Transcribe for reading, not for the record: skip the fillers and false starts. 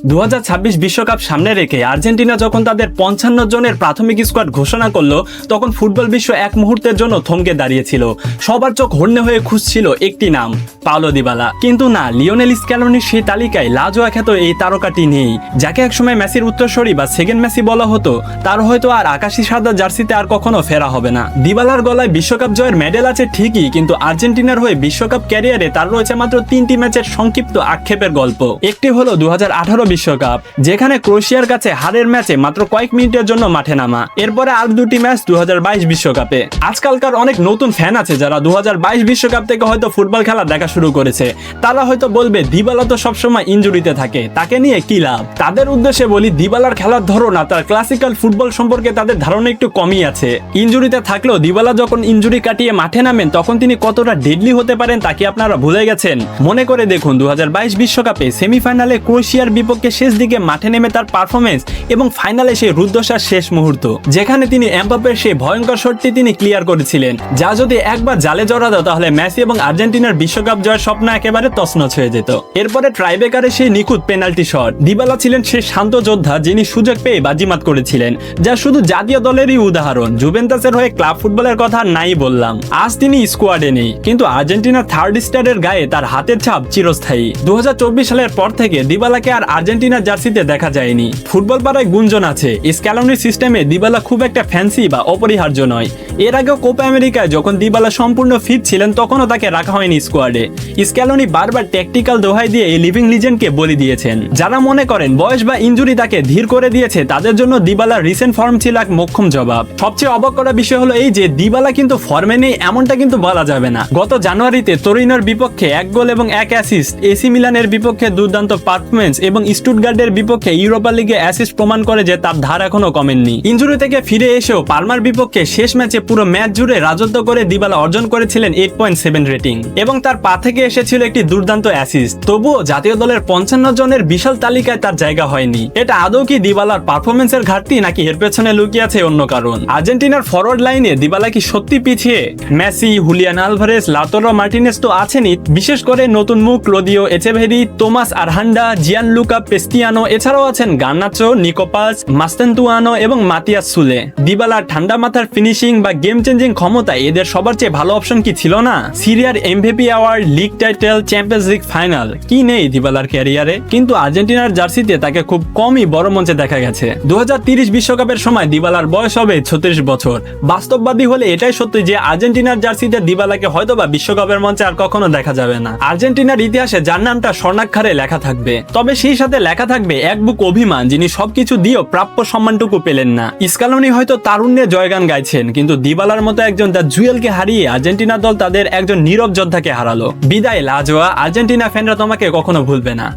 2026 বিশ্বকাপ সামনে রেখে আর্জেন্টিনা যখন তাদের 55 জনের প্রাথমিক স্কোয়াড ঘোষণা করলো, তখন ফুটবল বিশ্ব এক মুহূর্তের জন্য থমকে দাঁড়িয়েছিল। সবার চোখ হন্যে হয়ে খুঁজছিল একটি নাম, পাওলো দিবালা। কিন্তু না, লিওনেল স্ক্যালোনির সেই তালিকায় লাজোয়া খ্যাত এই তারকাটি নেই। যাকে একসময় মেসির উত্তরসূরি বা সেকেন্ড মেসি বলা হতো, তার হয়তো আর আকাশি সাদা জার্সিতে আর কখনো ফেরা হবে না। দিবালার গলায় বিশ্বকাপ জয়ের মেডেল আছে ঠিকই, কিন্তু আর্জেন্টিনার হয়ে বিশ্বকাপ ক্যারিয়ারে তার রয়েছে মাত্র 3টি ম্যাচের সংক্ষিপ্ত আক্ষেপের গল্প। একটি হলো 2018 বিশ্বকাপ, যেখানে ক্রোয়েশিয়ার কাছে হারের ম্যাচে মাত্র কয়েক মিনিটের জন্য মাঠে নামা। এরপরে আর দুটি ম্যাচ 2022 বিশ্বকাপে। আজকালকার অনেক নতুন ফ্যান আছে যারা 2022 বিশ্বকাপ থেকে হয়তো ফুটবল খেলা দেখা শুরু করেছে। তারা হয়তো বলবে দিবালা তো সবসময় ইনজুরিতে থাকে, তাকে নিয়ে কি লাভ। তাদের উদ্দেশ্যে বলি, দিবালার খেলার ধরন আর তার ক্লাসিক্যাল ফুটবল সম্পর্কে তাদের ধারণা একটু কমই আছে। ইনজুরিতে থাকলেও দিবালা যখন ইনজুরি কাটিয়ে মাঠে নামেন, তখন তিনি কতটা ডেডলি হতে পারেন তা কি আপনারা ভুলে গেছেন? মনে করে দেখুন 2022 বিশ্বকাপে সেমিফাইনালে ক্রোয়েশিয়ার বিপক্ষে শেষ দিকে মাঠে নেমে তার পারফরমেন্স, এবং ফাইনালে সেই রুদ্ধশ্বাস শেষ মুহূর্ত, যেখানে তিনি এমবাপ্পের সেই ভয়ঙ্কর শটটি তিনি ক্লিয়ার করেছিলেন, যা যদি একবার জালে জড়াতো তাহলে মেসি এবং আর্জেন্টিনার বিশ্বকাপ জয়ের স্বপ্ন একেবারে তছনছ হয়ে যেত। এরপরে ট্রাইবেকারে সেই নিখুঁত পেনাল্টি শট। দিবালা ছিলেন সেই শান্ত যোদ্ধা যিনি সুযোগ পেয়ে বাজিমাত করেছিলেন, যা শুধু জাতীয় দলেরই উদাহরণ। জুভেন্টাসের হয়ে ক্লাব ফুটবলের কথা নাই বললাম, আজ তিনি স্কোয়াডে নেই, কিন্তু আর্জেন্টিনার থার্ড স্টারের গায়ে তার হাতের ছাপ চিরস্থায়ী। 2024 সালের পর থেকে দিবালাকে আর আর্জেন্টিনার জার্সিতে দেখা যায়নি। ফুটবল পাড়ায় গুঞ্জন আছে স্ক্যালোনির সিস্টেমে দিবালা খুব একটা ফ্যান্সি বা অপরিহার্য নয়। এর আগেও কোপা আমেরিকায় যখন দিবালা সম্পূর্ণ ফিট ছিলেন, তখনও তাকে রাখা হয়নি স্কোয়াডে। স্ক্যালোনি বারবার ট্যাকটিক্যাল দোহাই দিয়ে এই লিভিং লিজেন্ডকে বলি দিয়েছেন। যারা মনে করেন বয়স বা ইনজুরি তাকে ধীর করে দিয়েছে, তাদের জন্য দিবালার রিসেন্ট ফর্ম ছিল এক মোক্ষম জবাব। সবচেয়ে অবাক করা বিষয় হলো এই যে দিবালা কিন্তু ফর্মে নেই এমনটা কিন্তু বলা যাবে না। গত জানুয়ারিতে তোরিনোর বিপক্ষে 1 গোল এবং 1 অ্যাসিস্ট, এসি মিলানের বিপক্ষে দুর্দান্ত পারফরমেন্স এবং স্টুটগার্টের বিপক্ষে ইউরোপা লিগে অ্যাসিস্ট প্রমাণ করে যে তার ধার এখনো কমেননি। ইনজুরি থেকে ফিরে এসেও পালমার বিপক্ষে শেষ ম্যাচে পুরো ম্যাচ জুড়ে রাজত্ব করে দিবালা অর্জন করেছিলেন 8.7 রেটিং, এবং তার পা থেকে এসেছিল একটি দুর্দান্ত অ্যাসিস্ট। তবুও জাতীয় দলের 55 জনের বিশাল তালিকায় তার জায়গা হয়নি। এটা আদৌ কি দিবালার পারফরমেন্সের ঘাটতি, নাকি এর পেছনে লুকিয়ে আছে অন্য কারণ? আর্জেন্টিনার ফরওয়ার্ড লাইনে দিবালা কি সত্যি পিছিয়ে? Messi, Julian Alvarez, Lautaro Martinez তো আছেনই, বিশেষ করে নতুন মুখ ক্লদিও এচেভেরি, তোমাস আরহান্ডা, জিয়ানলুকা পেস্টিয়ানো, এছাড়াও আছেন গার্নাচো, নিকোপাস, মাস্তেন্তুয়ানো এবং মাতিয়াস সুলে। দিবালার ঠান্ডা মাথার ফিনিশিং বা গেম চেঞ্জিং ক্ষমতা এদের সবার চেয়ে ভালো অপশন কি ছিল না? সিরিয়ার MVP award, league title, champions league final, কি নেই দিবালার ক্যারিয়ারে? কিন্তু আর্জেন্টিনার জার্সিতে তাকে খুব কমই বড় মঞ্চে দেখা গেছে। 2030 বিশ্বকাপের সময় দিবালার বয়স হবে 36 বছর। বাস্তববাদী হলে এটাই সত্যি যে আর্জেন্টিনার জার্সিতে দিবালাকে হয়তোবা বিশ্বকাপের মঞ্চে আর কখনো দেখা যাবে না। আর্জেন্টিনার ইতিহাসে যার নামটা স্বর্ণাক্ষরে লেখা থাকবে, তবে সেই সাথে লেখা থাকবে এক বুক অভিমান, যিনি সবকিছু দিয়েও প্রাপ্য সম্মানটুকু পেলেন না। স্ক্যালোনি হয়তো তারুণ্যে জয়গান গাইছেন, কিন্তু দিবালার মতো একজন দ্য জুয়েলকে হারিয়ে আর্জেন্টিনা দল তাদের একজন নীরব যোদ্ধাকে হারালো। বিদায় লাজোয়া, আর্জেন্টিনা ফ্যানরা তোমাকে কখনো ভুলবে না।